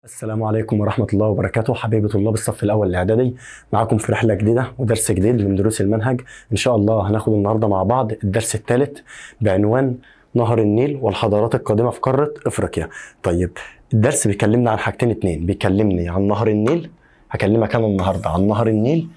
السلام عليكم ورحمة الله وبركاته. حبايبي طلاب الصف الأول الإعدادي، معاكم في رحلة جديدة ودرس جديد من دروس المنهج. إن شاء الله هناخد النهاردة مع بعض الدرس الثالث بعنوان نهر النيل والحضارات القادمة في قارة أفريقيا. طيب، الدرس بيكلمنا عن حاجتين اتنين، بيكلمني عن نهر النيل. هكلمك أنا النهاردة عن نهر النيل.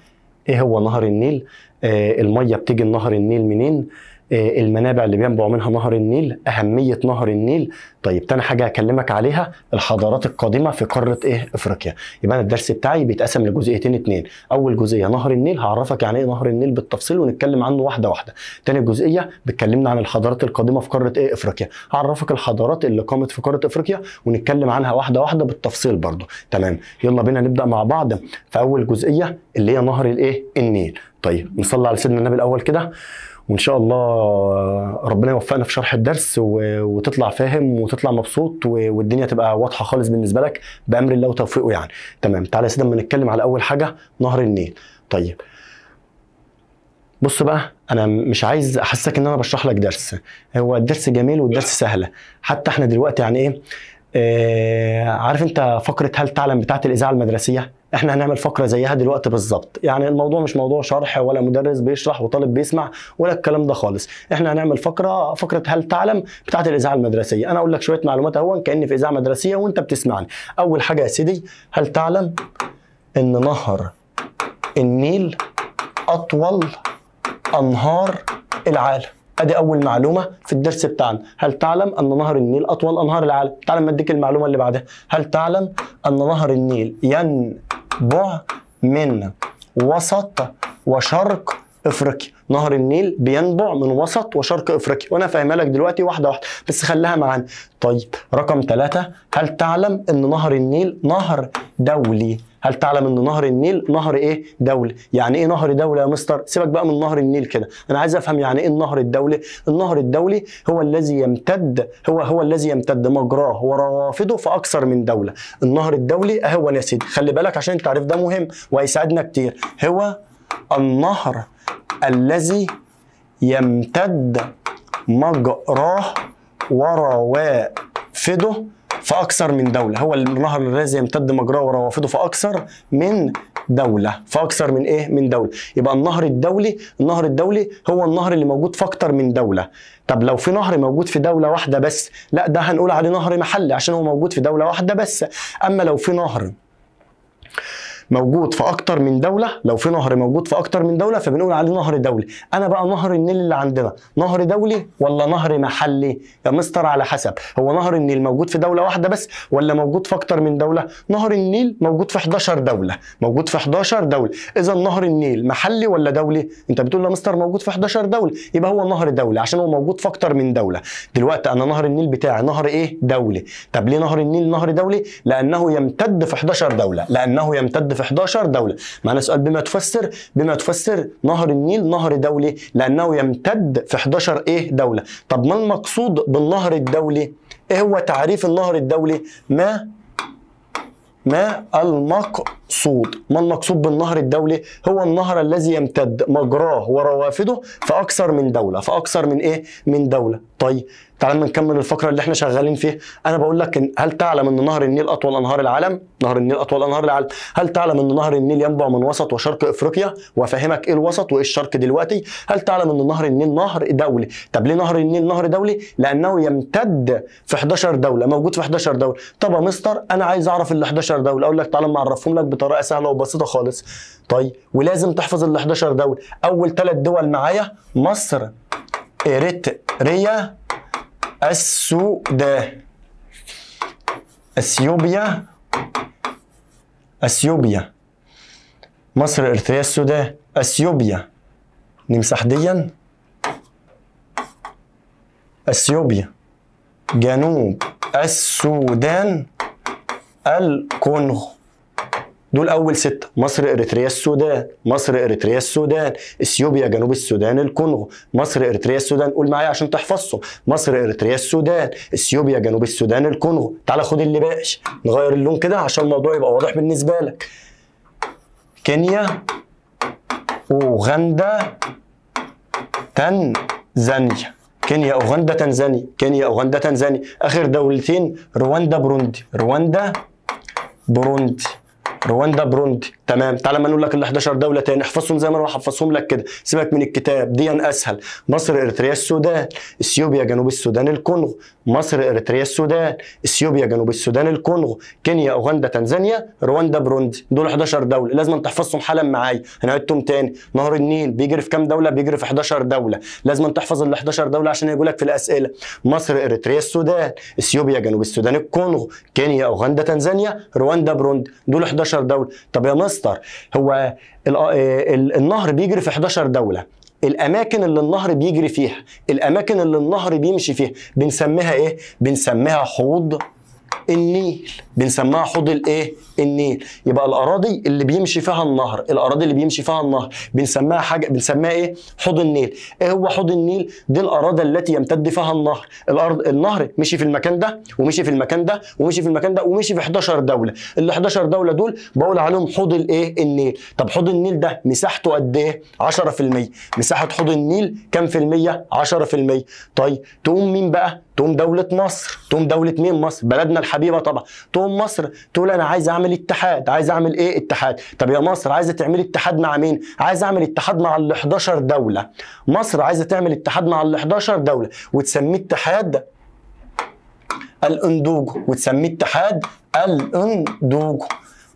إيه هو نهر النيل؟ المية بتيجي نهر النيل منين؟ المنابع اللي بينبع منها نهر النيل، أهمية نهر النيل. طيب، تاني حاجة هكلمك عليها الحضارات القادمة في قارة أفريقيا. يبقى أنا الدرس بتاعي بيتقسم لجزئيتين اتنين. أول جزئية نهر النيل، هعرفك يعني إيه نهر النيل بالتفصيل ونتكلم عنه واحدة واحدة. تاني جزئية بتكلمنا عن الحضارات القادمة في قارة أفريقيا، هعرفك الحضارات اللي قامت في قارة أفريقيا ونتكلم عنها واحدة واحدة بالتفصيل برضو. تمام، يلا بينا نبدأ مع بعض في أول جزئية اللي هي نهر النيل. طيب، نصلي على سيدنا النبي الأول كده، وان شاء الله ربنا يوفقنا في شرح الدرس وتطلع فاهم وتطلع مبسوط والدنيا تبقى واضحه خالص بالنسبه لك بامر الله وتوفيقه يعني. تمام، تعالى يا سيدي اما نتكلم على اول حاجه نهر النيل. طيب، بص بقى، انا مش عايز احسسك ان انا بشرح لك درس، هو الدرس جميل والدرس سهله. حتى احنا دلوقتي يعني عارف انت فقره هل تعلم بتاعه الاذاعه المدرسيه؟ احنا هنعمل فقره زيها دلوقتي بالظبط. يعني الموضوع مش موضوع شرح ولا مدرس بيشرح وطالب بيسمع ولا الكلام ده خالص. احنا هنعمل فقره هل تعلم بتاعه الاذاعه المدرسيه. انا اقول لك شويه معلومات اهو كاني في اذاعه مدرسيه وانت بتسمعني. اول حاجه يا سيدي، هل تعلم ان نهر النيل اطول انهار العالم؟ ادي اول معلومه في الدرس بتاعنا. هل تعلم ان نهر النيل اطول انهار العالم؟ تعال ما اديك المعلومه اللي بعدها. هل تعلم ان نهر النيل ينبع من وسط وشرق افريقيا؟ نهر النيل بينبع من وسط وشرق افريقيا، وانا فاهمها لك دلوقتي واحده واحده بس خليها معانا. طيب، رقم 3، هل تعلم ان نهر النيل نهر دولي؟ هل تعلم ان نهر النيل نهر دولي؟ يعني ايه نهر دولي يا مستر؟ سيبك بقى من نهر النيل كده، انا عايز افهم يعني ايه النهر الدولي. النهر الدولي هو الذي يمتد هو الذي يمتد مجراه وروافده في اكثر من دوله. النهر الدولي اهو يا سيدي، خلي بالك عشان التعريف ده مهم وهيساعدنا كتير. هو النهر الذي يمتد مجراه وروافده في أكثر من دولة. هو النهر الذي يمتد مجراه وروافده في أكثر من دولة، في أكثر من من دولة. يبقى النهر الدولي هو النهر اللي موجود في أكثر من دولة. طب لو في نهر موجود في دولة واحدة بس، لا ده هنقول عليه نهر محلي عشان هو موجود في دولة واحدة بس. أما لو في نهر موجود في اكتر من دوله، فبنقول عليه نهر دولي. انا بقى نهر النيل اللي عندنا نهر دولي ولا نهر محلي يا مستر؟ على حسب، هو نهر النيل موجود في دوله واحده بس ولا موجود في اكتر من دوله؟ نهر النيل موجود في 11 دوله، اذا نهر النيل محلي ولا دولي؟ انت بتقول يا مستر موجود في 11 دوله، يبقى هو نهر دولي عشان هو موجود في اكتر من دوله. دلوقتي انا نهر النيل بتاعي نهر دولي. طب ليه نهر النيل نهر دولي؟ لانه يمتد في 11 دوله. معنا سؤال، بما تفسر نهر النيل نهر دولي؟ لانه يمتد في 11 دوله. طب ما المقصود بالنهر الدولي؟ ايه هو تعريف النهر الدولي؟ ما المقصود بالنهر الدولي؟ هو النهر الذي يمتد مجراه وروافده في اكثر من دوله، من دوله. طيب، تعال نكمل الفقره اللي احنا شغالين فيها. انا بقول لك هل تعلم ان نهر النيل اطول انهار العالم؟ هل تعلم ان نهر النيل ينبع من وسط وشرق افريقيا؟ وافهمك ايه الوسط وايه الشرق دلوقتي. هل تعلم ان نهر النيل نهر دولي؟ طب ليه نهر النيل نهر دولي؟ لانه يمتد في 11 دوله، موجود في 11 دوله. طب يا مستر انا عايز اعرف ال 11 دوله، اقول لك تعالى ما اعرفهم لك بطريقه سهله وبسيطه خالص. طيب، ولازم تحفظ ال 11 دوله. اول 3 دول معايا: مصر، اريتريا، السودان، اثيوبيا. مصر، اريتريا، السودان، اثيوبيا. نمسح ديا، اثيوبيا، جنوب السودان، الكونغو. دول اول 6: مصر، اريتريا، السودان، اثيوبيا، جنوب السودان، الكونغو. مصر، اريتريا، السودان، قول معايا عشان تحفظهم: مصر، اريتريا، السودان، اثيوبيا، جنوب السودان، الكونغو. تعالى خد اللي باقي، نغير اللون كده عشان الموضوع يبقى واضح بالنسبه لك: كينيا، اوغندا، تنزانيا. كينيا، اوغندا، تنزانيا. اخر دولتين رواندا، بروندي. رواندا بروندي. تمام. تعالى ما نقول لك ال 11 دوله تاني، احفظهم زي ما انا هحفظهم لك كده، سيبك من الكتاب، دي اسهل. مصر، اريتريا، السودان، اثيوبيا، جنوب السودان، الكونغو. مصر، اريتريا، السودان، اثيوبيا، جنوب السودان، الكونغو، كينيا، اوغندا، تنزانيا، رواندا، بروندي. دول 11 دوله لازم تحفظهم حالا معايا. هنعدهم تاني. نهر النيل بيجري في كام دوله؟ بيجري في 11 دوله. لازم تحفظ ال 11 دوله عشان يجوا لك في الاسئله. مصر، اريتريا، السودان، اثيوبيا، جنوب السودان، الكونغو، كينيا، اوغندا، تنزانيا، رواندا، بروندي. دول 11 دوله. طب يا مستر، هو النهر بيجري في 11 دوله، الاماكن اللي النهر بيجري فيها، الاماكن اللي النهر بيمشي فيها بنسميها ايه؟ بنسميها حوض النيل. بنسميها حوض الايه؟ النيل. يبقى الاراضي اللي بيمشي فيها النهر، الاراضي اللي بيمشي فيها النهر بنسميها حاجه، بنسميها ايه؟ حوض النيل. ايه هو حوض النيل؟ دي الاراضي التي يمتد فيها النهر. النهر مشي في المكان ده ومشي في المكان ده ومشي في المكان ده ومشي في 11 دوله. ال 11 دوله دول بقول عليهم حوض الايه؟ النيل. طب حوض النيل ده مساحته قد ايه؟ 10%. مساحه حوض النيل كام في المية؟ 10%. طيب تقوم مين بقى؟ تقوم دولة مصر. تقوم دولة مين؟ مصر، بلدنا الحبيبة طبعا. تقوم مصر تقول أنا عايز أعمل اتحاد. عايز أعمل إيه؟ اتحاد. طب يا مصر عايزة تعمل اتحاد مع مين؟ عايز أعمل اتحاد مع ال 11 دولة. مصر عايزة تعمل اتحاد مع ال 11 دولة وتسميه اتحاد الأندوجو. وتسميه اتحاد الأندوجو.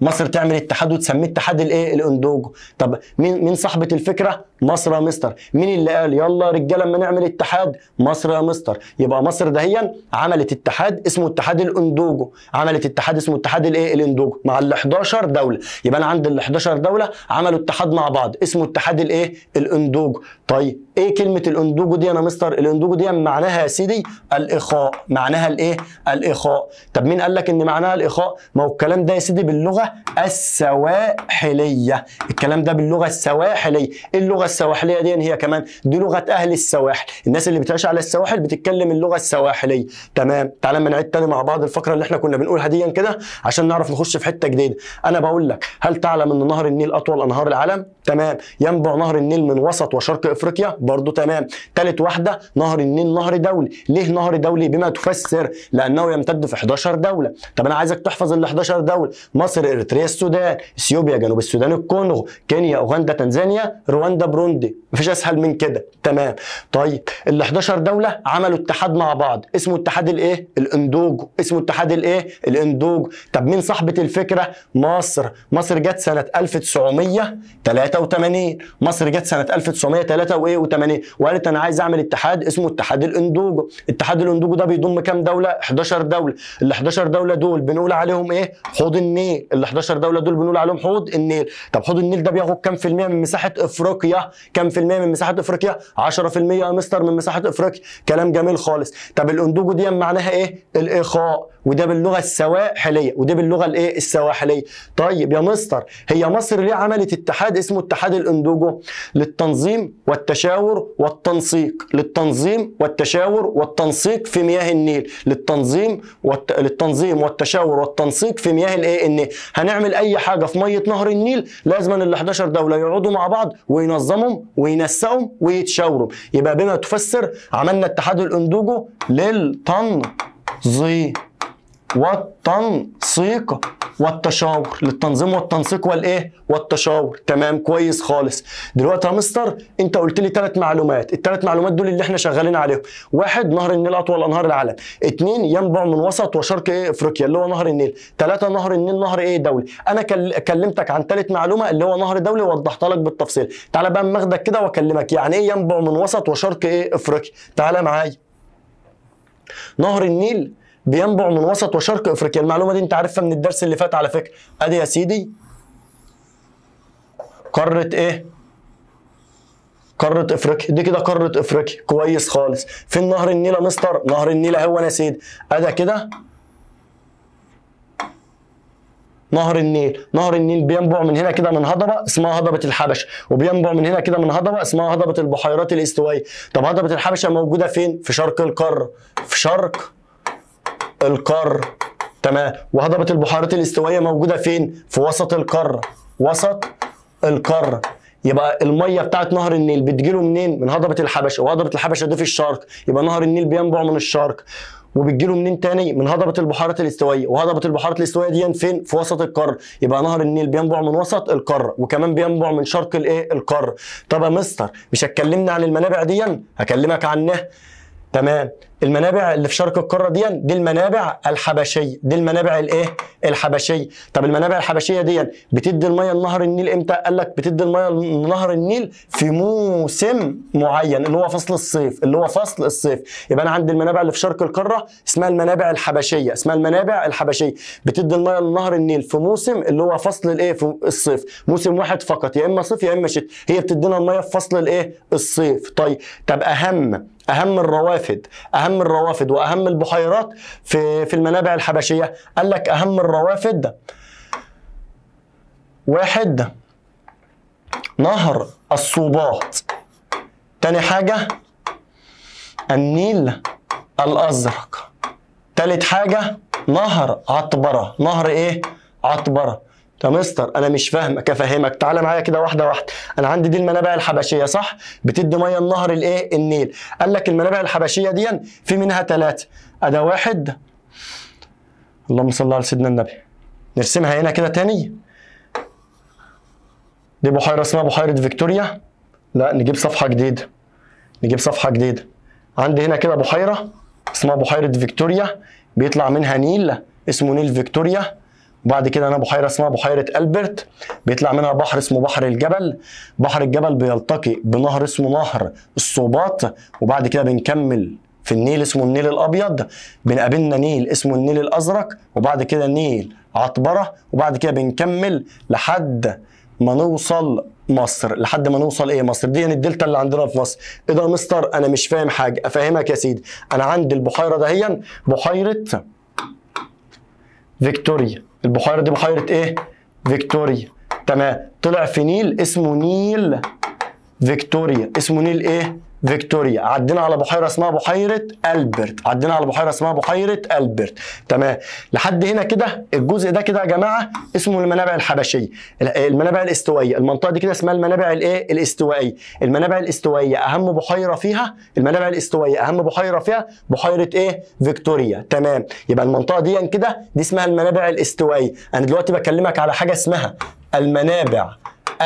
مصر تعمل اتحاد وتسميه اتحاد الايه؟ الاندوجو. طب مين صاحبه الفكره؟ مصر يا مستر. مين اللي قال يلا رجاله اما نعمل اتحاد؟ مصر يا مستر. يبقى مصر دهيا عملت اتحاد اسمه اتحاد الاندوجو. عملت اتحاد اسمه اتحاد الايه؟ الاندوجو مع ال 11 دوله. يبقى انا عند ال 11 دوله عملوا اتحاد مع بعض اسمه اتحاد الايه؟ الاندوجو. طيب ايه كلمه الاندوجو دي يا مستر؟ الاندوجو دي معناها يا سيدي الاخاء. معناها الايه؟ الاخاء. طب مين قال لك ان معناها الاخاء؟ ما هو الكلام ده يا سيدي باللغه السواحليه. الكلام ده باللغه السواحليه. ايه اللغه السواحليه دي؟ هي كمان دي لغه اهل السواحل. الناس اللي بتعيش على السواحل بتتكلم اللغه السواحليه. تمام. تعالى ما نعيد تاني مع بعض الفقره اللي احنا كنا بنقولها دي كده عشان نعرف نخش في حته جديده. انا بقول لك هل تعلم ان نهر النيل اطول انهار العالم؟ تمام. ينبع نهر النيل من وسط وشرق افريقيا؟ برضو تمام. ثالث واحده، نهر النيل نهر دولي. ليه نهر دولي؟ بما تفسر لانه يمتد في 11 دوله. طب انا عايزك تحفظ ال 11 دوله. مصر، اريتريا، السودان، اثيوبيا، جنوب السودان، الكونغو، كينيا، اوغندا، تنزانيا، رواندا، بروندي. مفيش اسهل من كده. تمام. طيب ال 11 دوله عملوا اتحاد مع بعض اسمه اتحاد الايه؟ الاندوجو. اسمه اتحاد الايه؟ الاندوجو. طب مين صاحبه الفكره؟ مصر. مصر جت سنه 1983. مصر جت سنه 1983 وقالت انا عايز اعمل اتحاد اسمه اتحاد الاندوجو. اتحاد الاندوجو ده بيضم كام دوله؟ 11 دوله. ال 11 دوله دول بنقول عليهم ايه؟ حوض النيل. ال 11 دوله دول بنقول عليهم حوض النيل. طب حوض النيل ده بياخد كام في المية من مساحه افريقيا؟ كام في المية من مساحه افريقيا؟ 10% يا مستر من مساحه افريقيا. كلام جميل خالص. طب الاندوجو دي معناها ايه؟ الاخاء. وده باللغه السواحليه. وده باللغه الايه؟ السواحليه. طيب يا مستر، هي مصر ليه عملت اتحاد اسمه اتحاد الاندوجو؟ للتنظيم والتشاور والتنسيق. للتنظيم والتشاور والتنسيق في مياه النيل. للتنظيم والتشاور والتنسيق في مياه الايه؟ النيل. هنعمل اي حاجه في ميه نهر النيل لازم ال 11 دوله يقعدوا مع بعض وينظموا وينسقوا ويتشاوروا. يبقى بما تفسر عملنا اتحاد الاندوجو للتنظيم والتنسيق والتشاور. للتنظيم والتنسيق والايه؟ والتشاور. تمام. كويس خالص. دلوقتي يا مستر انت قلت لي 3 معلومات. الثلاث معلومات دول اللي احنا شغالين عليهم. 1 نهر النيل اطول انهار العالم. 2 ينبع من وسط وشرق ايه؟ افريقيا اللي هو نهر النيل. 3 نهر النيل نهر ايه؟ دولي. انا كلمتك عن 3 معلومه اللي هو نهر دولي ووضحتها لك بالتفصيل. تعالى بقى ماخدك كده واكلمك يعني ايه ينبع من وسط وشرق ايه؟ افريقيا. تعالى معايا. نهر النيل بينبع من وسط وشرق افريقيا. المعلومه دي انت عارفها من الدرس اللي فات على فكره. ادي يا سيدي قاره ايه؟ قاره افريقيا. دي كده قاره افريقيا. كويس خالص. فين نهر النيل يا مستر؟ نهر النيل اهو يا سيدي. ادي كده نهر النيل. نهر النيل بينبع من هنا كده من هضبه اسمها هضبه الحبشه، وبينبع من هنا كده من هضبه اسمها هضبه البحيرات الاستوائيه. طب هضبه الحبشه موجوده فين؟ في شرق القاره. في شرق القاره. تمام. وهضبه البحيرات الاستوائيه موجوده فين؟ في وسط القاره. وسط القاره. يبقى الميه بتاعت نهر النيل بتجيله منين؟ من هضبه الحبشه، وهضبه الحبشه دي في الشرق. يبقى نهر النيل بينبع من الشرق. وبتجي له منين تاني؟ من هضبه البحيرات الاستوائيه، وهضبه البحيرات الاستوائيه دي فين؟ في وسط القاره، يبقى نهر النيل بينبع من وسط القاره، وكمان بينبع من شرق الايه؟ القاره. طب يا مستر مش هتكلمنا عن المنابع دي؟ هكلمك عنها. تمام. المنابع اللي في شرق القاره دي المنابع الحبشيه، دي المنابع الايه؟ الحبشيه. طب المنابع الحبشيه دي بتدي الميه لنهر النيل امتى؟ قال لك بتدي الميه لنهر النيل في موسم معين اللي هو فصل الصيف، اللي هو فصل الصيف. يبقى انا عندي المنابع اللي في شرق القاره اسمها المنابع الحبشيه، اسمها المنابع الحبشيه، بتدي الميه لنهر النيل في موسم اللي هو فصل الايه؟ في الصيف، موسم واحد فقط، يا اما صيف يا اما شتاء، هي بتدينا الميه في فصل الايه؟ الصيف. طيب طب اهم الروافد واهم البحيرات في المنابع الحبشيه، قال لك اهم الروافد واحد نهر الصوباط، تاني حاجه النيل الازرق، تالت حاجه نهر عطبره. نهر ايه؟ عطبره. يا مستر انا مش فاهمك، افهمك، تعالى معايا كده واحده واحده. انا عندي دي المنابع الحبشيه صح؟ بتدي ميه النهر الايه؟ النيل. قال لك المنابع الحبشيه دي في منها 3. ادا واحد، اللهم صل على سيدنا النبي، نرسمها هنا كده تاني. دي بحيره اسمها بحيره فيكتوريا. لا نجيب صفحه جديده. عندي هنا كده بحيره اسمها بحيره فيكتوريا، بيطلع منها نيل اسمه نيل فيكتوريا. وبعد كده انا بحيره اسمها بحيره البرت، بيطلع منها بحر اسمه بحر الجبل. بحر الجبل بيلتقي بنهر اسمه نهر الصوباط، وبعد كده بنكمل في النيل اسمه النيل الابيض، بنقابلنا نيل اسمه النيل الازرق، وبعد كده نيل عطبره، وبعد كده بنكمل لحد ما نوصل مصر. لحد ما نوصل ايه؟ مصر. دي الدلتا اللي عندنا في مصر. ايه ده يا مستر انا مش فاهم حاجه، افهمك يا سيدي. انا عندي البحيره دهيا بحيره فيكتوريا. البحيره دي بحيره ايه؟ فيكتوريا. تمام. طلع في نيل اسمه نيل فيكتوريا، اسمه نيل ايه؟ فيكتوريا. عدينا على بحيره اسمها بحيره البرت. تمام. لحد هنا كده الجزء ده كده يا جماعه اسمه المنابع الحبشيه، المنابع الاستوائيه. المنطقه دي كده اسمها المنابع الايه؟ الاستوائيه. المنابع الاستوائيه اهم بحيره فيها، بحيره ايه؟ فيكتوريا. تمام. يبقى المنطقه دي كده دي اسمها المنابع الاستوائيه. انا دلوقتي بكلمك على حاجه اسمها المنابع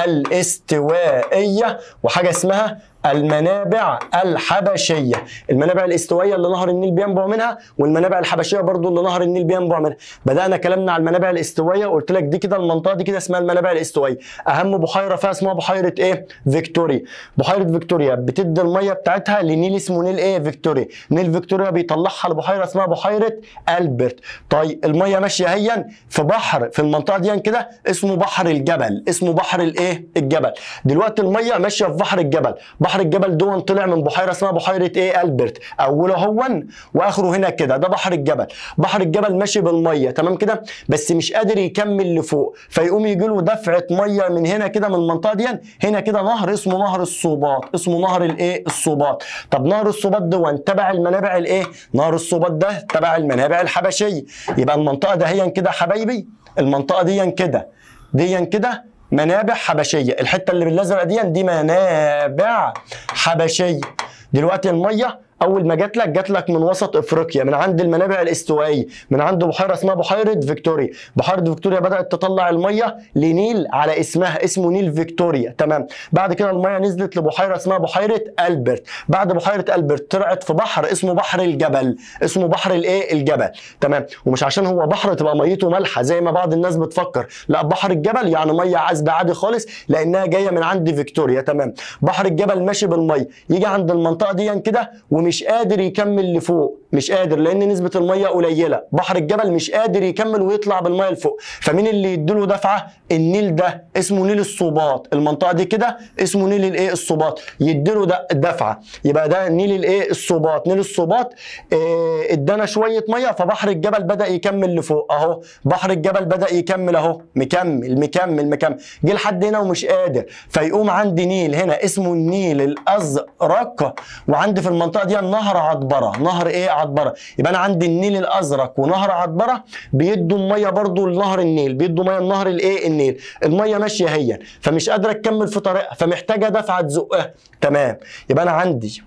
الاستوائيه وحاجه اسمها المنابع الحبشيه. المنابع الاستوائيه اللي نهر النيل بينبع منها، والمنابع الحبشيه برضو اللي نهر النيل بينبع منها. بدانا كلامنا على المنابع الاستوائيه، قلت لك دي كده المنطقه دي كده اسمها المنابع الاستوائيه. اهم بحيره فيها اسمها بحيره ايه؟ فيكتوريا. بحيره فيكتوريا بتدي الميه بتاعتها لنيل اسمه نيل ايه؟ فيكتوريا. نيل فيكتوريا بيطلعها لبحيره اسمها بحيره البرت. طيب الميه ماشيه هيا في بحر في المنطقه دي كده اسمه بحر الجبل، اسمه بحر الايه؟ الجبل. دلوقتي الميه ماشيه في بحر الجبل. بحر الجبل دون طلع من بحيره اسمها بحيره ايه؟ البرت. اوله هون واخره هنا كده، ده بحر الجبل. بحر الجبل ماشي بالميه تمام كده، بس مش قادر يكمل لفوق، فيقوم يجي له دفعه ميه من هنا كده من المنطقه دي. هنا كده نهر اسمه نهر الصوباط، اسمه نهر الايه؟ الصوباط. طب نهر الصوباط دون تبع المنابع الايه؟ نهر الصوباط ده تبع المنابع الحبشيه. يبقى المنطقه ده هي كده حبايبي، المنطقه دي كده منابع حبشيه. الحته اللي بالازرق دي منابع حبشيه. دلوقتي الميه اول ما جات لك من وسط افريقيا، من عند المنابع الاستوائيه، من عند بحيره اسمها بحيره فيكتوريا. بحيره فيكتوريا بدات تطلع الميه لنيل على اسمها، اسمه نيل فيكتوريا. تمام. بعد كده الميه نزلت لبحيره اسمها بحيره البرت. بعد بحيره البرت طلعت في بحر اسمه بحر الجبل، اسمه بحر الايه؟ الجبل. تمام. ومش عشان هو بحر تبقى ميته مالحه زي ما بعض الناس بتفكر، لا، بحر الجبل يعني ميه عذبه عادي خالص، لانها جايه من عند فيكتوريا. تمام. بحر الجبل ماشي بالميه، يجي عند المنطقه دي كده ومش قادر يكمل لفوق، مش قادر لان نسبه الميه قليله. بحر الجبل مش قادر يكمل ويطلع بالميه لفوق، فمين اللي يديله دفعه؟ النيل ده اسمه نيل الصوباط. المنطقه دي كده اسمه نيل الايه؟ الصوباط. يديله دفعه، يبقى ده نيل الايه؟ الصوباط. نيل الصوباط ادانا شويه ميه، فبحر الجبل بدا يكمل لفوق اهو. بحر الجبل بدا يكمل اهو، مكمل، جه لحد هنا ومش قادر، فيقوم عندي نيل هنا اسمه النيل الازرق، وعندي في المنطقه دي نهر عطبره. نهر ايه؟ عطبره. يبقى انا عندي النيل الازرق ونهر عطبره بيدوا الميه برضو لنهر النيل، بيدوا ميه لنهر الايه؟ النيل. الميه ماشيه هي، فمش قادره تكمل في طريقها، فمحتاجه دفعه تزقها. تمام. يبقى انا عندي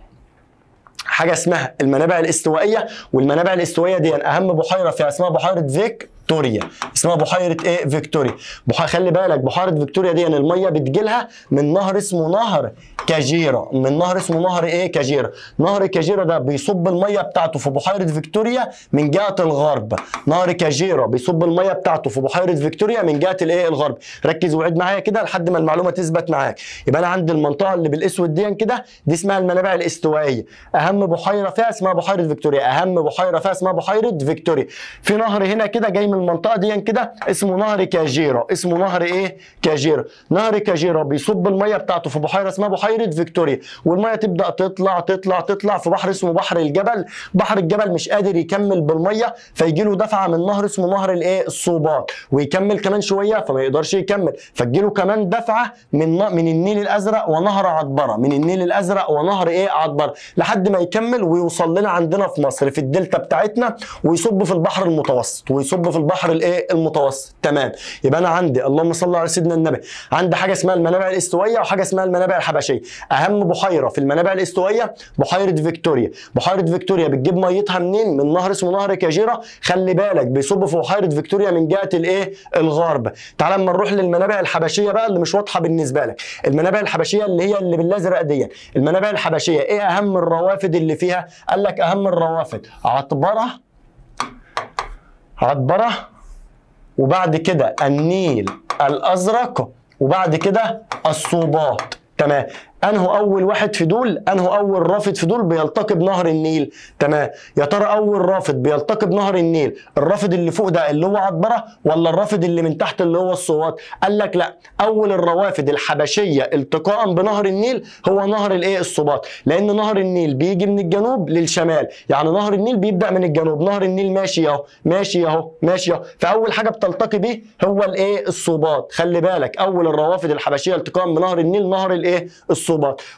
حاجه اسمها المنابع الاستوائيه، والمنابع الاستوائيه دي اهم بحيره فيها اسمها بحيره فيكتوريا. اسمها بحيره ايه؟ فيكتوريا. خلي بالك بحيره فيكتوريا دي الميه بتجيلها من نهر اسمه نهر كاجيرا، من نهر اسمه نهر ايه؟ كاجيرا. نهر كاجيرا ده بيصب الميه بتاعته في بحيره فيكتوريا من جهه الغرب. نهر كاجيرا بيصب الميه بتاعته في بحيره فيكتوريا من جهه الايه؟ الغرب. ركز وعد معايا كده لحد ما المعلومه تثبت معاك. يبقى انا عندي المنطقه اللي بالاسود دي كده دي اسمها المنابع الاستوائيه. اهم بحيره فيها اسمها بحيره فيكتوريا. اهم بحيره فيها اسمها بحيره فيكتوريا. في نهر هنا كده جاي من المنطقه دي كده اسمه نهر كاجيرا. اسمه نهر ايه؟ كاجيرا. نهر كاجيرا بيصب الميه بتاعته في بحيره اسمها بحيره فيكتوريا، والميه تبدا تطلع تطلع تطلع في بحر اسمه بحر الجبل. بحر الجبل مش قادر يكمل بالميه، فيجي له دفعه من نهر اسمه نهر الايه؟ الصوبات، ويكمل كمان شويه فما يقدرش يكمل، فتجي له كمان دفعه من النيل الازرق ونهر عطبره. من النيل الازرق ونهر ايه؟ عطبره، لحد ما يكمل ويوصل لنا عندنا في مصر في الدلتا بتاعتنا، ويصب في البحر المتوسط، ويصب في البحر الايه؟ المتوسط. تمام. يبقى انا عندي اللهم صل على سيدنا النبي، عندي حاجه اسمها المنابع الاستوائيه وحاجه اسمها المنابع الحبشيه. اهم بحيره في المنابع الاستوائيه بحيره فيكتوريا. بحيره فيكتوريا بتجيب ميتها منين؟ من نهر اسمه نهر كاجيرا. خلي بالك بيصب في بحيره فيكتوريا من جهه الايه؟ الغرب. تعال اما نروح للمنابع الحبشيه بقى اللي مش واضحه بالنسبه لك. المنابع الحبشيه اللي هي اللي بالازرق دي، المنابع الحبشيه ايه اهم الروافد اللي فيها؟ قال لك اهم الروافد عطبره، وبعد كده النيل الازرق، وبعد كده الصوبات. تمام. انه اول واحد في دول، انه اول رافد في دول بيلتقي بنهر النيل. تمام. يا ترى اول رافد بيلتقي بنهر النيل الرافد اللي فوق ده اللي هو عطبره، ولا الرافد اللي من تحت اللي هو الصوات؟ قال لك لا، اول الروافد الحبشيه التقاء بنهر النيل هو نهر الايه؟ الصوبات، لان نهر النيل بيجي من الجنوب للشمال. يعني نهر النيل بيبدا من الجنوب، نهر النيل ماشي اهو ماشي اهو ماشي اهو، فاول حاجه بتلتقي بيه هو الايه؟ الصوبات. خلي بالك اول الروافد الحبشيه التقاء بنهر النيل نهر الايه؟ الصوبات.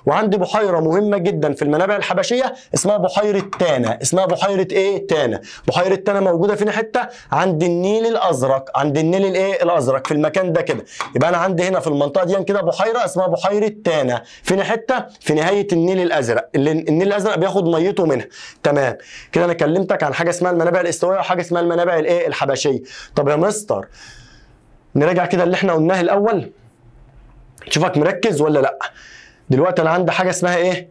وعندي بحيره مهمه جدا في المنابع الحبشيه اسمها بحيره تانا. اسمها بحيره ايه؟ تانا. بحيره تانا موجوده فين حته؟ عند النيل الازرق. عند النيل الايه؟ الازرق، في المكان ده كده. يبقى انا عندي هنا في المنطقه دي كده بحيره اسمها بحيره تانا. فين حته؟ في نهايه النيل الازرق، اللي النيل الازرق بياخد ميته منها. تمام. كده انا كلمتك عن حاجه اسمها المنابع الاستوائيه وحاجه اسمها المنابع الايه؟ الحبشيه. طب يا مستر نراجع كده اللي احنا قلناه الاول، شوفك مركز ولا لا. دلوقتي انا عندي حاجه اسمها ايه؟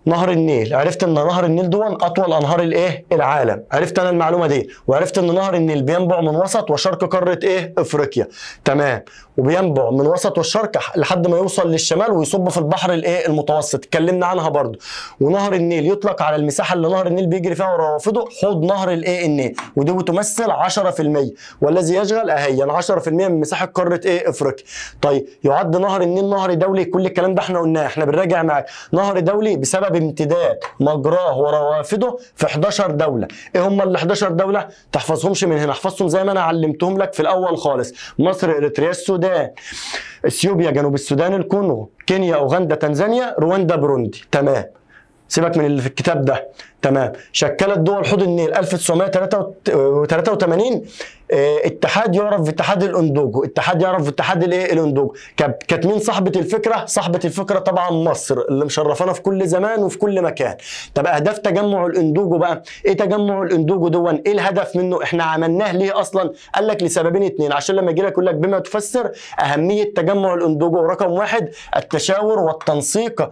نهر النيل. عرفت ان نهر النيل دون اطول انهار الايه؟ العالم. عرفت انا المعلومه دي، وعرفت ان نهر النيل بينبع من وسط وشرق قاره ايه؟ افريقيا. تمام. وبينبع من وسط والشرق لحد ما يوصل للشمال ويصب في البحر الايه؟ المتوسط. اتكلمنا عنها برضو. ونهر النيل يطلق على المساحه اللي نهر النيل بيجري فيها وروافده حوض نهر الايه؟ النيل، ودي بتمثل 10%، والذي يشغل اهي 10% من مساحه قاره ايه؟ افريقيا. طيب يعد نهر النيل نهر دولي؟ كل الكلام ده احنا قلناه، احنا بنراجع معاك. نهر دولي بسبب امتداد مجراه وروافده في 11 دوله. ايه هم ال 11 دوله؟ تحفظهمش من هنا، احفظهم زي ما انا علمتهم لك في الاول خالص: مصر، اريتريا، السودان، اثيوبيا، جنوب السودان، الكونغو، كينيا، اوغندا، تنزانيا، رواندا، بروندي. تمام. سيبك من اللي في الكتاب ده. تمام. شكلت دول حوض النيل 1983 اتحاد يعرف باتحاد الاندوجو. اتحاد يعرف باتحاد الايه؟ الاندوجو. كانت مين صاحبه الفكره؟ صاحبه الفكره طبعا مصر اللي مشرفانا في كل زمان وفي كل مكان. طب اهداف تجمع الاندوجو بقى ايه؟ تجمع الاندوجو دون ايه الهدف منه؟ احنا عملناه ليه اصلا؟ قال لك لسببين اتنين، عشان لما يجي لك يقول لك بما تفسر اهميه تجمع الاندوجو. رقم واحد التشاور والتنسيق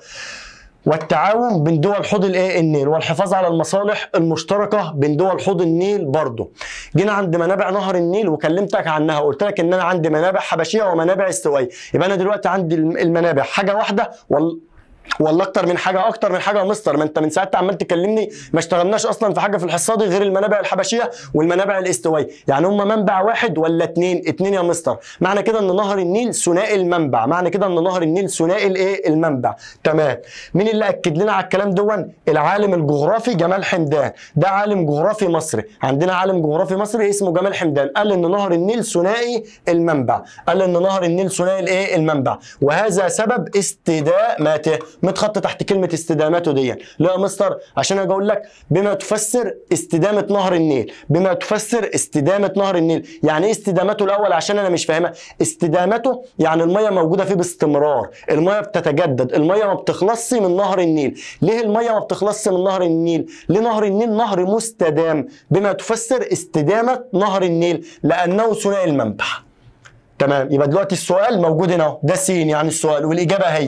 والتعاون بين دول حوض الايه؟ النيل، والحفاظ على المصالح المشتركه بين دول حوض النيل برضه. جينا عند منابع نهر النيل وكلمتك عنها، وقلت لك ان انا عندي منابع حبشيه ومنابع استوائيه. يبقى انا دلوقتي عندي المنابع حاجه واحده ولا اكتر من حاجه؟ اكتر من حاجه يا مستر، ما انت من ساعتها عمال تكلمني ما اشتغلناش اصلا في حاجه في الحصه دي غير المنابع الحبشيه والمنابع الاستوائيه. يعني هم منبع واحد ولا اتنين؟ اتنين يا مستر. معنى كده ان نهر النيل ثنائي المنبع. معنى كده ان نهر النيل ثنائي الايه؟ المنبع. تمام. مين اللي اكد لنا على الكلام دون؟ العالم الجغرافي جمال حمدان. ده عالم جغرافي مصري، عندنا عالم جغرافي مصري اسمه جمال حمدان، قال ان نهر النيل ثنائي المنبع. قال ان نهر النيل ثنائي الايه؟ المنبع، وهذا سبب استدامته. متخط تحت كلمه استدامته دي. لا يا مستر عشان اجي اقول لك بما تفسر استدامه نهر النيل، بما تفسر استدامه نهر النيل. يعني ايه استدامته الاول عشان انا مش فاهمها؟ استدامته يعني الميه موجوده فيه باستمرار، الميه بتتجدد، الميه ما بتخلصش من نهر النيل. ليه الميه ما بتخلصش من نهر النيل؟ ليه نهر النيل نهر مستدام؟ بما تفسر استدامه نهر النيل لانه ثنائي المنبع. تمام، يبقى دلوقتي السؤال موجود هنا اهو، ده س يعني السؤال والاجابه هي.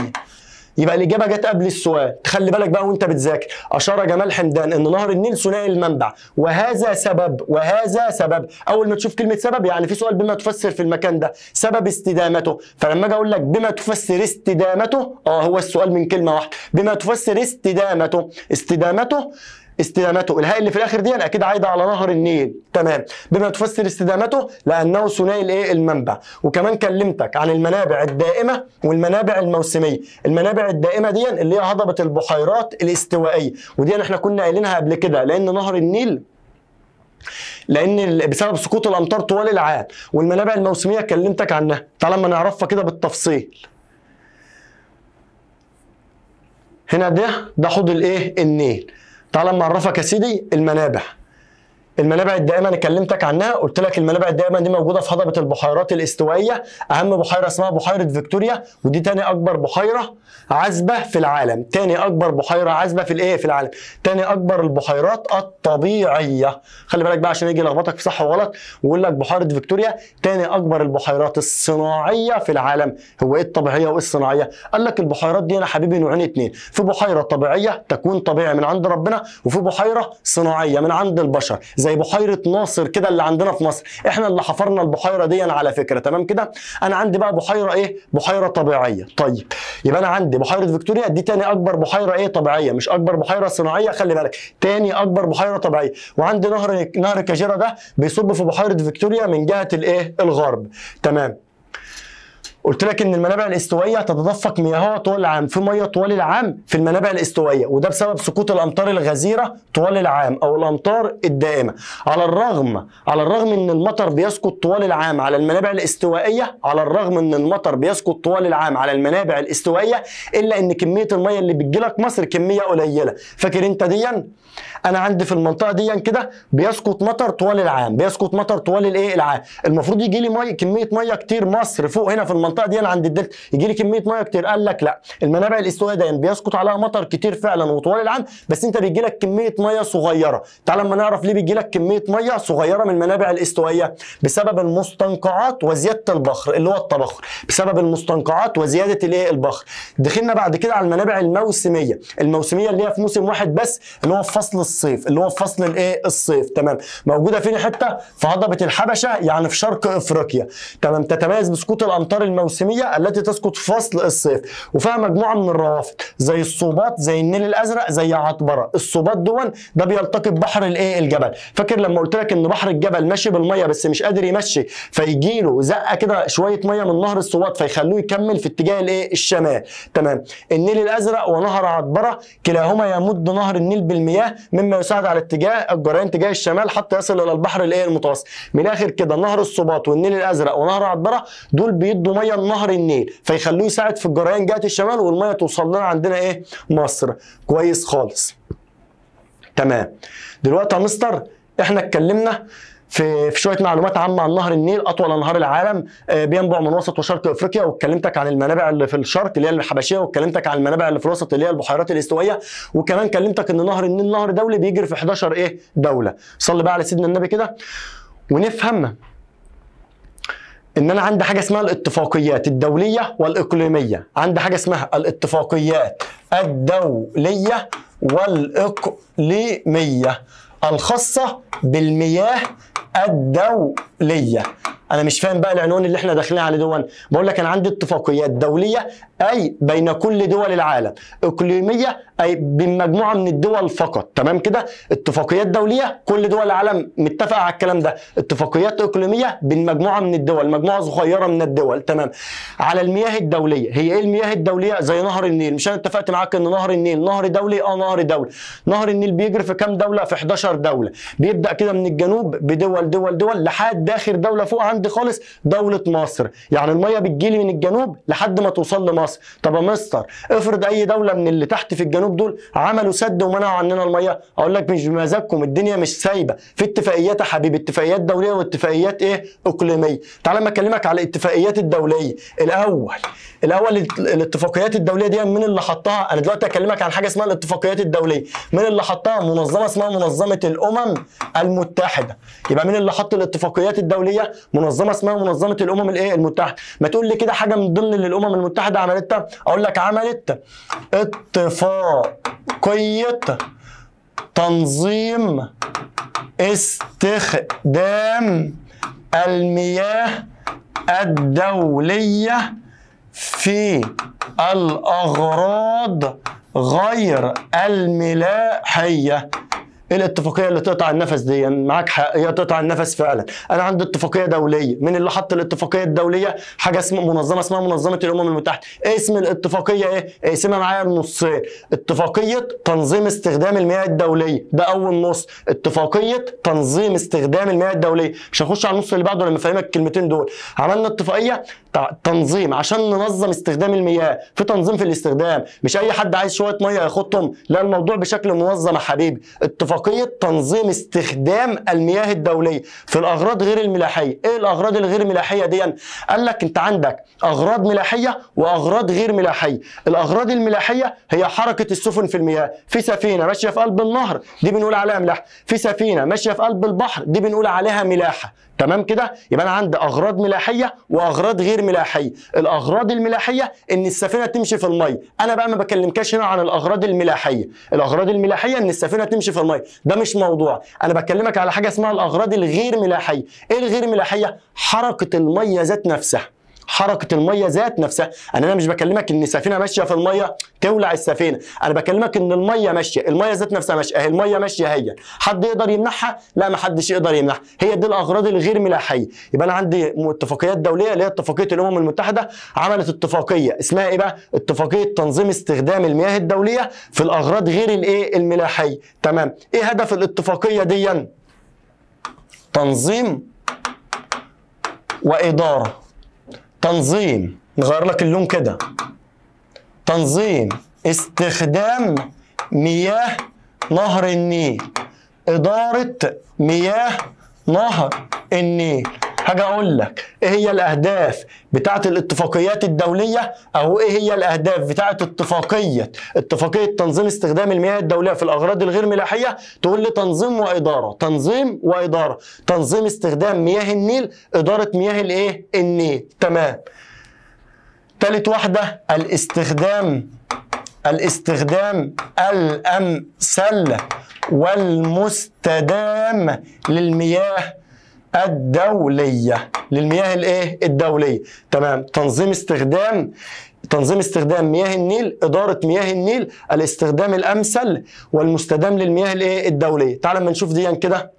يبقى الاجابه جت قبل السؤال. تخلي بالك بقى وانت بتذاكر، اشار جمال حمدان ان نهر النيل ثنائي المنبع وهذا سبب، وهذا سبب. اول ما تشوف كلمه سبب يعني في سؤال بما تفسر في المكان ده، سبب استدامته. فلما اجي اقول لك بما تفسر استدامته، هو السؤال من كلمه واحده، بما تفسر استدامته. استدامته الهاء اللي في الاخر دي اكيد عايده على نهر النيل. تمام، بما تفسر استدامته لانه ثنائي الايه المنبع. وكمان كلمتك عن المنابع الدائمه والمنابع الموسميه. المنابع الدائمه دي اللي هي هضبه البحيرات الاستوائيه، ودي احنا كنا قايلينها قبل كده لان نهر النيل بسبب سقوط الامطار طوال العام. والمنابع الموسميه كلمتك عنها، تعال ما نعرفها كده بالتفصيل. هنا ده حوض الايه النيل. تعال اما اعرفك يا سيدي المنابع الدائمه انا كلمتك عنها، قلت لك المنابع الدائمه دي موجوده في هضبه البحيرات الاستوائيه. اهم بحيره اسمها بحيره فيكتوريا، ودي تاني اكبر بحيره عذبه في العالم، تاني اكبر بحيره عذبه في العالم، تاني اكبر البحيرات الطبيعيه. خلي بالك بقى عشان يجي يلخبطك في صح وغلط ويقول لك بحيره فيكتوريا تاني اكبر البحيرات الصناعيه في العالم. هو ايه الطبيعيه وايه الصناعيه؟ قال لك البحيرات دي انا حبيبي نوعين اتنين، في بحيره طبيعيه تكوين طبيعي من عند ربنا، وفي بحيره صناعيه من عند البشر زي بحيره ناصر كده اللي عندنا في مصر، احنا اللي حفرنا البحيره دي على فكره. تمام كده. انا عندي بقى بحيره ايه؟ بحيره طبيعيه. طيب يبقى انا عندي بحيره فيكتوريا دي تاني اكبر بحيره ايه؟ طبيعيه، مش اكبر بحيره صناعيه، خلي بالك، تاني اكبر بحيره طبيعيه. وعندي نهر كاجيرا ده بيصب في بحيره فيكتوريا من جهه الايه؟ الغرب. تمام. قلت لك ان المنابع الاستوائيه تتدفق مياهها طوال العام، في ميه طوال العام في المنابع الاستوائيه، وده بسبب سقوط الامطار الغزيره طوال العام او الامطار الدائمه. على الرغم ان المطر بيسقط طوال العام على المنابع الاستوائيه، على الرغم ان المطر بيسقط طوال العام على المنابع الاستوائيه، الا ان كميه الميه اللي بتجيلك مصر كميه قليله. فاكر انت ديا؟ انا عندي في المنطقه دي كده بيسقط مطر طوال العام، بيسقط مطر طوال الايه؟ العام. المفروض يجي لي ميه، كميه ميه كتير. مصر فوق هنا في المنطقه دي عند الدلتا يجي لي كميه ميه كتير. قال لك لا، المنابع الاستوائيه دايما بيسقط عليها مطر كتير فعلا وطوال العام، بس انت بيجي لك كميه ميه صغيره. تعال اما نعرف ليه بيجي لك كميه ميه صغيره من المنابع الاستوائيه. بسبب المستنقعات وزياده البخر اللي هو التبخر، بسبب المستنقعات وزياده الايه؟ البخر. دخلنا بعد كده على المنابع الموسميه. الموسميه اللي هي في موسم واحد بس، اللي هو في فصل الصيف، اللي هو في فصل الايه؟ الصيف. تمام. موجوده فين حته؟ في هضبه الحبشه يعني في شرق افريقيا. تمام. تتميز بسقوط الامطار الموسميه التي تسقط في فصل الصيف، وفيها مجموعه من الروافد زي الصوبات، زي النيل الازرق، زي عطبره. الصوبات ده بيلتقي ببحر الايه؟ الجبل. فاكر لما قلت لك ان بحر الجبل ماشي بالميه بس مش قادر يمشي، فيجي له زقه كده شويه ميه من نهر الصوبات فيخلوه يكمل في اتجاه الايه؟ الشمال. تمام. النيل الازرق ونهر عطبره كلاهما يمد نهر النيل بالمياه مما يساعد على اتجاه الجريان اتجاه الشمال حتى يصل الى البحر الايه؟ المتوسط. من الاخر كده نهر الصوبات والنيل الازرق ونهر عطبره دول بيدوا ميه لنهر النيل فيخلوه يساعد في الجريان جهه الشمال، والميه توصل لنا عندنا ايه؟ مصر. كويس خالص. تمام. دلوقتي يا مستر احنا اتكلمنا في شويه معلومات عامه عن نهر النيل، اطول انهار العالم، بينبع من وسط وشرق افريقيا، واتكلمتك عن المنابع اللي في الشرق اللي هي الحبشيه، واتكلمتك عن المنابع اللي في الوسط اللي هي البحيرات الاستوائيه، وكمان كلمتك ان نهر النيل نهر دولي بيجري في 11 ايه؟ دوله. صلي بقى على سيدنا النبي كده ونفهم ان انا عندي حاجه اسمها الاتفاقيات الدوليه والاقليميه. عندي حاجه اسمها الاتفاقيات الدوليه والاقليميه الخاصه بالمياه الدوليه. انا مش فاهم بقى العنوان اللي احنا داخلين عليه دون. بقول لك انا عندي اتفاقيات دوليه اي بين كل دول العالم، اقليميه اي بين مجموعه من الدول فقط. تمام كده. اتفاقيات دوليه كل دول العالم متفقه على الكلام ده، اتفاقيات اقليميه بين مجموعه من الدول، مجموعه صغيره من الدول. تمام. على المياه الدوليه، هي ايه المياه الدوليه؟ زي نهر النيل. مش انا اتفقت معاك ان نهر النيل نهر دولي؟ نهر دولي. نهر النيل بيجري في كام دوله؟ في 11 دوله. بيبدا كده من الجنوب بدول دول دول لحد اخر دوله فوق عند عندي خالص دوله مصر، يعني الميه بتجيلي من الجنوب لحد ما توصل لمصر. طب يا مستر افرض اي دوله من اللي تحت في الجنوب دول عملوا سد ومنعوا عننا الميه، اقول لك مش بمزاجكم، الدنيا مش سايبه، في اتفاقيات يا حبيبي، اتفاقيات دوليه واتفاقيات ايه اقليميه. تعال لما اكلمك على الاتفاقيات الدوليه، الاول الاتفاقيات الدوليه دي مين اللي حطها؟ انا دلوقتي اكلمك عن حاجه اسمها الاتفاقيات الدوليه، مين اللي حطها؟ منظمه اسمها منظمه الامم المتحده. يبقى مين اللي حط الاتفاقيات الدوليه؟ منظمه اسمها منظمه الامم الايه المتحده. ما تقول لي كده حاجه من ضمن اللي الامم المتحده عملتها، اقول لك عملت اتفاقيه تنظيم استخدام المياه الدوليه في الأغراض غير الملاحية. الاتفاقيه اللي تقطع النفس دي، يعني معاك حق، هي تقطع النفس فعلا. انا عندي اتفاقيه دوليه، من اللي حط الاتفاقيه الدوليه؟ حاجه اسمها منظمه الامم المتحده. اسم الاتفاقيه ايه؟ اقسمها معايا لنصين، اتفاقيه تنظيم استخدام المياه الدوليه، ده اول نص، اتفاقيه تنظيم استخدام المياه الدوليه. مش هنخش على النص اللي بعده لما افهمك الكلمتين دول. عملنا اتفاقيه تنظيم عشان ننظم استخدام المياه، في تنظيم في الاستخدام، مش اي حد عايز شويه ميه ياخدهم، لا الموضوع بشكل منظم يا حبيبي. اتفاقيه تنظيم استخدام المياه الدوليه في الاغراض غير الملاحيه. ايه الاغراض الغير الملاحيه دي؟ قال لك انت عندك اغراض ملاحيه واغراض غير ملاحيه. الاغراض الملاحيه هي حركه السفن في المياه، في سفينه ماشيه في قلب النهر دي بنقول عليها ملاحه، في سفينه ماشيه في قلب البحر دي بنقول عليها ملاحه. تمام كده؟ يبقى انا عندي اغراض ملاحيه واغراض غير ملاحيه. الاغراض الملاحيه ان السفينه تمشي في الميه، انا بقى ما بكلمكش هنا عن الاغراض الملاحيه. الاغراض الملاحيه ان السفينه تمشي في الميه، ده مش موضوع. انا بكلمك على حاجه اسمها الاغراض الغير ملاحيه. ايه الغير ملاحيه؟ حركه الميه ذات نفسها، حركه الميه ذات نفسها. انا مش بكلمك ان سفينه ماشيه في الميه تولع السفينه، انا بكلمك ان الميه ماشيه، الميه ذات نفسها ماشيه، اهي الميه ماشيه هي، حد يقدر يمنعها؟ لا ما حدش يقدر يمنعها. هي دي الاغراض الغير ملاحيه. يبقى انا عندي اتفاقيات دوليه اللي هي اتفاقيه الامم المتحده عملت اتفاقيه اسمها ايه بقى؟ اتفاقيه تنظيم استخدام المياه الدوليه في الاغراض غير الايه الملاحيه. تمام. ايه هدف الاتفاقيه دي؟ تنظيم واداره. تنظيم، نغير لك اللون كده، تنظيم استخدام مياه نهر النيل، إدارة مياه نهر النيل. هاجي اقول لك ايه هي الاهداف بتاعه الاتفاقيات الدوليه، او ايه هي الاهداف بتاعه اتفاقيه تنظيم استخدام المياه الدوليه في الاغراض الغير ملاحيه. تقول لي تنظيم واداره، تنظيم واداره، تنظيم استخدام مياه النيل، اداره مياه الايه النيل. تمام. ثالث واحده الاستخدام الامثل والمستدام للمياه الدوليه، للمياه الايه الدوليه. تمام. تنظيم استخدام مياه النيل، اداره مياه النيل، الاستخدام الامثل والمستدام للمياه الايه الدوليه. تعال اما نشوف دي كده.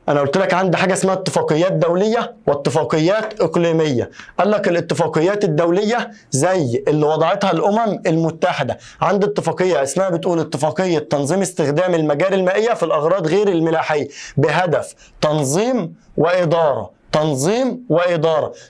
انا قلت لك عندي حاجه اسمها اتفاقيات دوليه واتفاقيات اقليميه. قال لك الاتفاقيات الدوليه زي اللي وضعتها الامم المتحده. عندي اتفاقيه اسمها بتقول اتفاقيه تنظيم استخدام المجاري المائيه في الاغراض غير الملاحيه بهدف تنظيم واداره،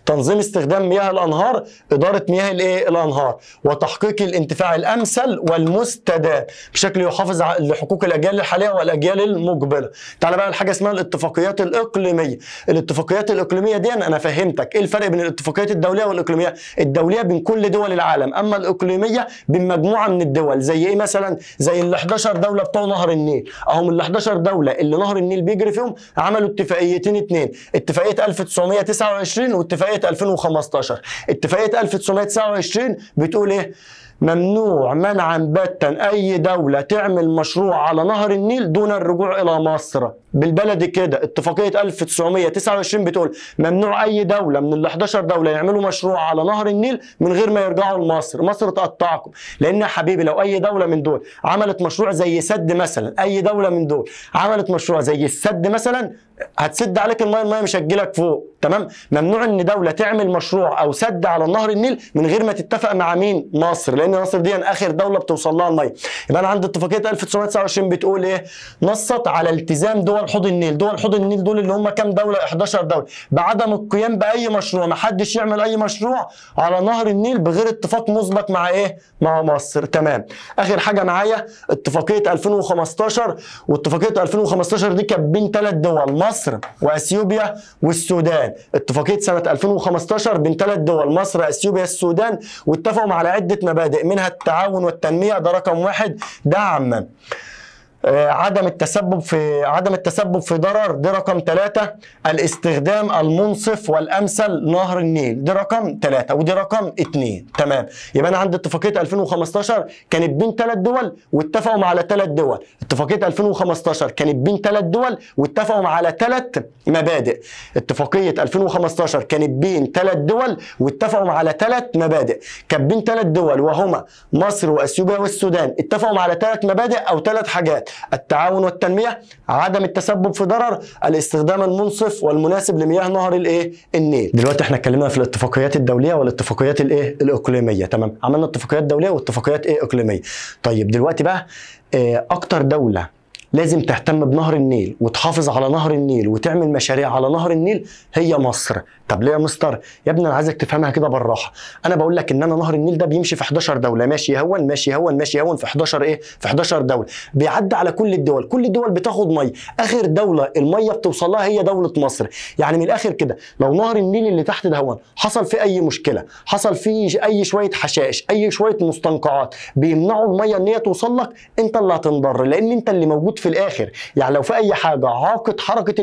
تنظيم استخدام مياه الانهار، اداره مياه الايه الانهار، وتحقيق الانتفاع الامثل والمستدام بشكل يحافظ على حقوق الاجيال الحاليه والاجيال المقبله. تعال بقى لحاجه اسمها الاتفاقيات الاقليميه. الاتفاقيات الاقليميه دي انا فهمتك ايه الفرق بين الاتفاقيات الدوليه والاقليميه. الدوليه بين كل دول العالم، اما الاقليميه بين مجموعه من الدول. زي ايه مثلا؟ زي ال 11 دوله بتوع نهر النيل، اهم ال 11 دوله اللي نهر النيل بيجري فيهم عملوا اتفاقيتين اتنين، اتفاقيه 1929 واتفاقيه 2015. اتفاقيه 1929 بتقول ايه؟ ممنوع منعا باتا اي دوله تعمل مشروع على نهر النيل دون الرجوع الى مصر. بالبلدي كده اتفاقيه 1929 بتقول ممنوع اي دوله من ال 11 دوله يعملوا مشروع على نهر النيل من غير ما يرجعوا لمصر، مصر تقطعكم. لان يا حبيبي لو اي دوله من دول عملت مشروع زي سد مثلا، اي دوله من دول عملت مشروع زي السد مثلا، هتسد عليك الميه، الميه مش هتجيلك فوق، تمام؟ ممنوع ان دوله تعمل مشروع او سد على نهر النيل من غير ما تتفق مع مين؟ مصر، لان مصر دي اخر دوله بتوصل لها الميه. يبقى انا عندي اتفاقيه 1929 بتقول ايه؟ نصت على التزام دول حوض النيل، دول حوض النيل دول اللي هم كام دوله؟ 11 دوله، بعدم القيام باي مشروع، ما حدش يعمل اي مشروع على نهر النيل بغير اتفاق مسبق مع ايه؟ مع مصر. تمام. اخر حاجه معايا اتفاقيه 2015، واتفاقيه 2015 دي كانت بين 3 دول، مصر واثيوبيا والسودان. اتفاقيه سنه 2015 بين 3 دول، مصر اثيوبيا السودان، واتفقوا على عده مبادئ منها التعاون والتنميه، ده رقم 1. دعم عدم التسبب في ضرر، دي رقم 3. الاستخدام المنصف والامثل لنهر النيل، دي رقم 3، ودي رقم 2. تمام. يبقى انا عندي اتفاقيه 2015 كانت بين 3 دول واتفقوا على 3 دول، اتفاقيه 2015 كانت بين 3 دول واتفقوا على 3 مبادئ، اتفاقيه 2015 كانت بين 3 دول واتفقوا على 3 مبادئ، كانت بين 3 دول وهما مصر واثيوبيا والسودان، اتفقوا على 3 مبادئ او 3 حاجات: التعاون والتنميه، عدم التسبب في ضرر، الاستخدام المنصف والمناسب لمياه نهر النيل. دلوقتي احنا اتكلمنا في الاتفاقيات الدوليه والاتفاقيات الاقليميه. تمام، عملنا اتفاقيات دوليه واتفاقيات اقليميه. طيب دلوقتي بقى اكتر دوله لازم تهتم بنهر النيل وتحافظ على نهر النيل وتعمل مشاريع على نهر النيل هي مصر. طب ليه يا مستر؟ يا ابني انا عايزك تفهمها كده بالراحه. انا بقول لك ان انا نهر النيل ده بيمشي في 11 دوله، ماشي هون ماشي هون ماشي هون، في 11 في 11 دوله، بيعدي على كل الدول، كل الدول بتاخد ميه، اخر دوله الميه بتوصل لها هي دوله مصر. يعني من الاخر كده لو نهر النيل اللي تحت ده هون حصل فيه اي مشكله، حصل فيه اي شويه حشائش، اي شويه مستنقعات بيمنعوا الميه ان هي توصل لك، انت اللي هتنضر، لان انت اللي موجود في الاخر. يعني لو في اي حاجه عاقت حركه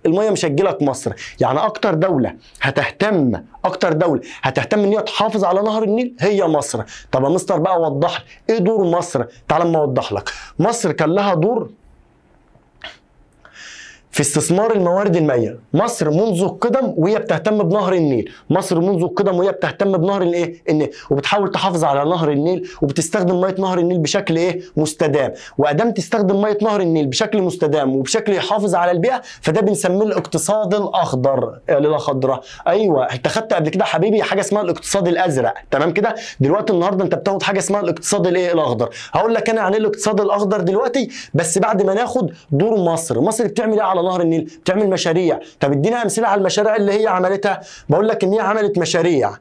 الميه مش هتجيلك مصر. يعني اكتر دوله هتهتم ان هي تحافظ على نهر النيل هي مصر. طب يا مستر بقى وضح لي ايه دور مصر؟ تعال اما اوضح لك. مصر كان لها دور في استثمار الموارد المائيه. مصر منذ القدم وهي بتهتم بنهر النيل، مصر منذ القدم وهي بتهتم بنهر النيل، وبتحاول تحافظ على نهر النيل وبتستخدم ميه نهر النيل بشكل مستدام. وادام تستخدم ميه نهر النيل بشكل مستدام وبشكل يحافظ على البيئه، فده بنسميه الاقتصاد الاخضر. الخضراء، ايوه انت خدت قبل كده حبيبي حاجه اسمها الاقتصاد الازرق. تمام كده؟ دلوقتي النهارده انت بتاخد حاجه اسمها الاقتصاد الاخضر. هقول لك انا عن الاقتصاد الاخضر دلوقتي، بس بعد ما ناخد دور مصر. مصر بتعمل ايه على نهر النيل؟ بتعمل مشاريع. طب ادينا امثله على المشاريع اللي هي عملتها. بقول لك ان هي عملت مشاريع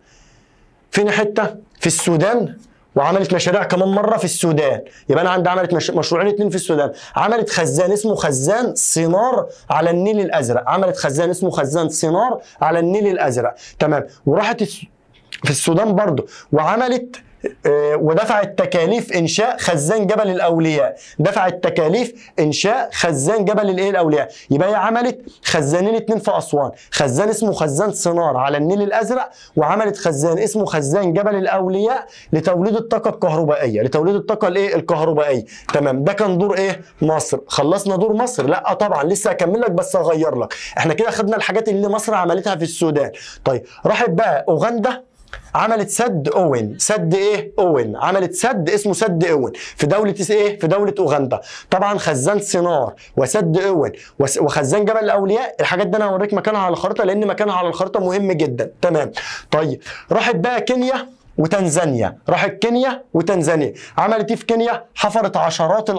فين حته؟ في السودان، وعملت مشاريع كمان مره في السودان. يبقى انا عندي عملت مشروعين 2 في السودان. عملت خزان اسمه خزان صنار على النيل الازرق، عملت خزان اسمه خزان صنار على النيل الازرق. تمام. وراحت في السودان برضه وعملت ودفعت تكاليف انشاء خزان جبل الاولياء، دفعت تكاليف انشاء خزان جبل الاولياء. يبقى هي عملت خزانين 2 في اسوان، خزان اسمه خزان صنار على النيل الازرق، وعملت خزان اسمه خزان جبل الاولياء لتوليد الطاقه الكهربائيه، لتوليد الطاقه الكهربائيه. تمام. ده كان دور مصر. خلصنا دور مصر؟ لا طبعا لسه هكمل لك بس هغير لك. احنا كده خدنا الحاجات اللي مصر عملتها في السودان. طيب راحت بقى اوغندا عملت سد اوين. سد اوين. عملت سد اسمه سد اوين في دوله في دوله اوغندا. طبعا خزان صنار وسد اوين وخزان جبل الاولياء، الحاجات دي انا هوريك مكانها على الخريطه لان مكانها على الخريطه مهم جدا. تمام. طيب راحت بقى كينيا وتنزانيا، راحت كينيا وتنزانيا. عملت ايه في كينيا؟ حفرت عشرات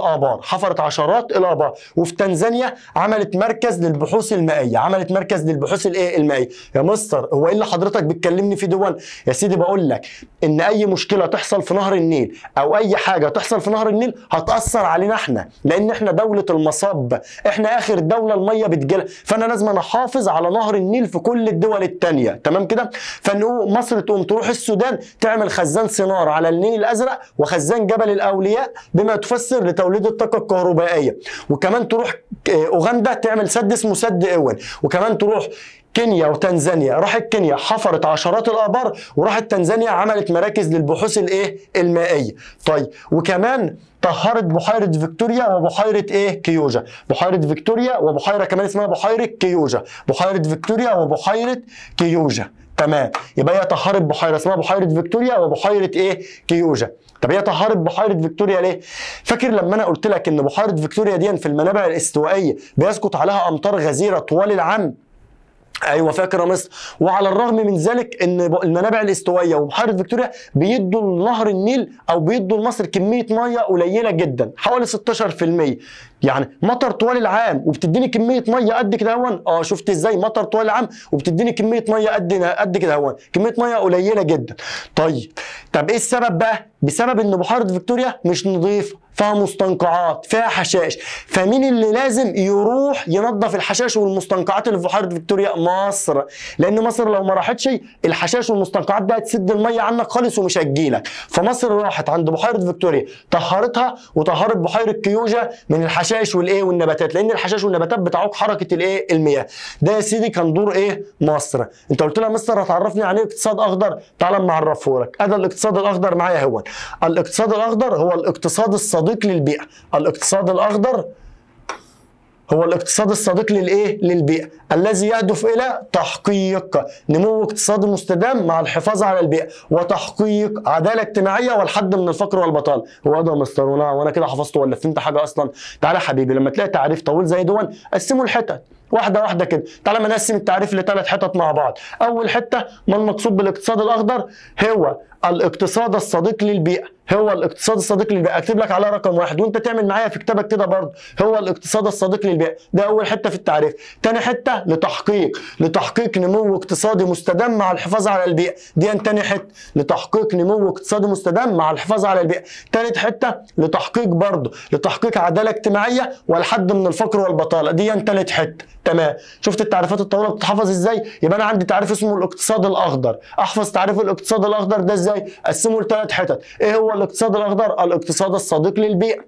الابار، وفي تنزانيا عملت مركز للبحوث المائيه، عملت مركز للبحوث المائيه. يا مستر هو ايه اللي حضرتك بتكلمني فيه دول؟ يا سيدي بقول لك ان اي مشكله تحصل في نهر النيل او اي حاجه تحصل في نهر النيل هتاثر علينا احنا، لان احنا دوله المصب، احنا اخر دوله الميه بتجيلها، فانا لازم احافظ على نهر النيل في كل الدول الثانيه. تمام كده؟ فنقول مصر تقوم تروح السودان تعمل خزان صنار على النيل الازرق وخزان جبل الاولياء بما تفسر لتوليد الطاقه الكهربائيه، وكمان تروح اوغندا تعمل سد اسمه سد اوين، وكمان تروح كينيا وتنزانيا. راحت كينيا حفرت عشرات الابار، وراحت تنزانيا عملت مراكز للبحوث المائيه. طيب وكمان طهرت بحيره فيكتوريا وبحيره كيوجا، بحيره فيكتوريا وبحيره كمان اسمها بحيره كيوجا، بحيره فيكتوريا وبحيره كيوجا. تمام. يبقى هي طهرت بحيره اسمها بحيره فيكتوريا وبحيره كيوجا. طب هي طهرت بحيره فيكتوريا ليه؟ فاكر لما انا قلت لك ان بحيره فيكتوريا دي في المنابع الاستوائيه بيسقط عليها امطار غزيره طوال العام؟ ايوه فاكر يا مستر. وعلى الرغم من ذلك ان المنابع الاستوائيه وبحيره فيكتوريا بيدوا لنهر النيل او بيدوا لمصر كميه ميه قليله جدا حوالي 16%. يعني مطر طوال العام وبتديني كميه ميه قد كده هون. شفت ازاي مطر طوال العام وبتديني كميه ميه قد كده هون، كميه ميه قليله جدا. طب ايه السبب بقى؟ بسبب ان بحيره فيكتوريا مش نظيفه، فيها مستنقعات، فيها حشائش. فمين اللي لازم يروح ينظف الحشائش والمستنقعات اللي في بحيره فيكتوريا؟ مصر. لان مصر لو ما راحتش الحشائش والمستنقعات دي هتسد الميه عنك خالص ومش هتجيلك. فمصر راحت عند بحيره فيكتوريا طهرتها وطهرت بحيره كيوجا من الحشائش والنباتات، لان الحشائش والنباتات بتعوق حركه المياه. ده يا سيدي كان دور مصر. انت قلت لها مصر هتعرفني عن ايه اقتصاد اخضر؟ تعال اما اعرفه لك. ادي الاقتصاد الاخضر معايا هو. الاقتصاد الاخضر هو الاقتصاد الصديق للبيئه. الاقتصاد الاخضر هو الاقتصاد الصديق للبيئة الذي يهدف إلى تحقيق نمو اقتصادي مستدام مع الحفاظ على البيئة وتحقيق عدالة اجتماعية والحد من الفقر والبطالة. هو ده يا مستر وانا كده حفظته ولا فهمت حاجة أصلا؟ تعالى يا حبيبي لما تلاقي تعريف طويل زي دون قسمه لحتت واحدة واحدة كده. تعالى ما نقسم التعريف لثلاث حتت مع بعض. أول حتة ما المقصود بالاقتصاد الأخضر؟ هو الاقتصاد الصديق للبيئة. هو الاقتصاد الصديق للبيئة. اكتب لك على رقم واحد وانت تعمل معايا في كتابك كده برضه. هو الاقتصاد الصديق للبيئة. ده أول حتة في التعريف. تاني حتة لتحقيق نمو اقتصادي مستدام مع الحفاظ على البيئة. دي تاني حتة لتحقيق نمو اقتصادي مستدام مع الحفاظ على البيئة. تالت حتة لتحقيق عدالة اجتماعية والحد من الفقر والبطالة. دي تالت حتة. تمام. شفت التعريفات الطويله بتتحفظ ازاي؟ يبقى انا عندي تعريف اسمه الاقتصاد الاخضر. احفظ تعريف الاقتصاد الاخضر ده ازاي؟ اقسمه لثلاث حتت. ايه هو الاقتصاد الاخضر؟ الاقتصاد الصديق للبيئه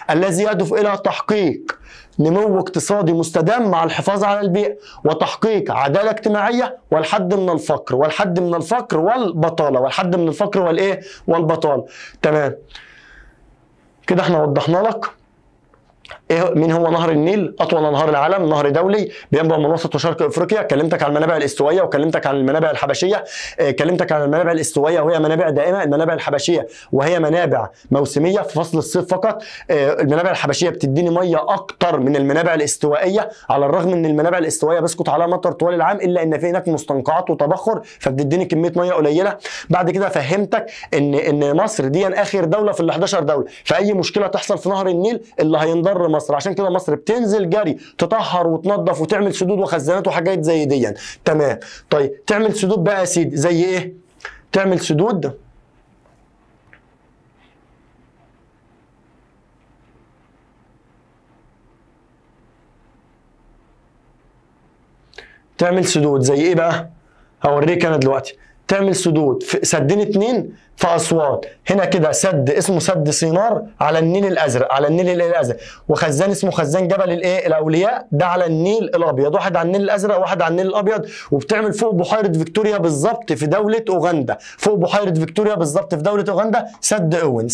الذي يهدف الى تحقيق نمو اقتصادي مستدام مع الحفاظ على البيئه وتحقيق عداله اجتماعيه والحد من الفقر والبطاله. تمام. كده احنا وضحنا لك مين هو نهر النيل؟ اطول انهار العالم، نهر دولي بينبع من وسط وشرق افريقيا. كلمتك عن المنابع الاستوائيه وكلمتك عن المنابع الحبشيه. كلمتك عن المنابع الاستوائيه وهي منابع دائمه، المنابع الحبشيه وهي منابع موسميه في فصل الصيف فقط. المنابع الحبشيه بتديني ميه اكتر من المنابع الاستوائيه، على الرغم ان المنابع الاستوائيه بيسقط عليها مطر طوال العام الا ان في هناك مستنقعات وتبخر فبتديني كميه ميه قليله. بعد كده فهمتك ان مصر دي اخر دوله في ال 11 دوله، فاي مشكله تحصل في نهر النيل اللي هينضر مصر. عشان كده مصر بتنزل جري تطهر وتنظف وتعمل سدود وخزانات وحاجات زي دي. تمام. طيب تعمل سدود بقى يا سيدي زي ايه؟ تعمل سدود زي ايه بقى؟ هوريك انا دلوقتي. تعمل سدود في سدين 2 في أسوان. هنا كده سد اسمه سد سينار على النيل الازرق، وخزان اسمه خزان جبل الاولياء ده على النيل الابيض. واحد على النيل الازرق وواحد على النيل الابيض. وبتعمل فوق بحيره فيكتوريا بالظبط في دوله اوغندا. سد اوين.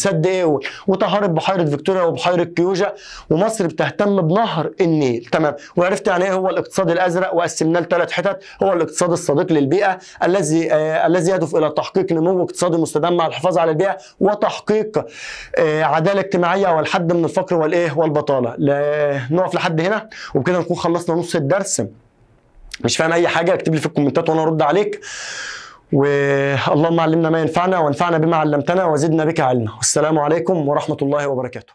وطهاره بحيره فيكتوريا وبحيره كيوجا. ومصر بتهتم بنهر النيل. تمام. وعرفت يعني ايه هو الاقتصاد الازرق وقسمناه لثلاث حتت. هو الاقتصاد الصديق للبيئه الذي يهدف الى تحقيق نمو اقتصادي مستدام مع الحفاظ على البيئه وتحقيق عداله اجتماعيه والحد من الفقر والبطاله. نقف لحد هنا وبكده نكون خلصنا نص الدرس. مش فاهم اي حاجه اكتب لي في الكومنتات وانا ارد عليك. واللهم علمنا ما ينفعنا وانفعنا بما علمتنا وزدنا بك علما. والسلام عليكم ورحمه الله وبركاته.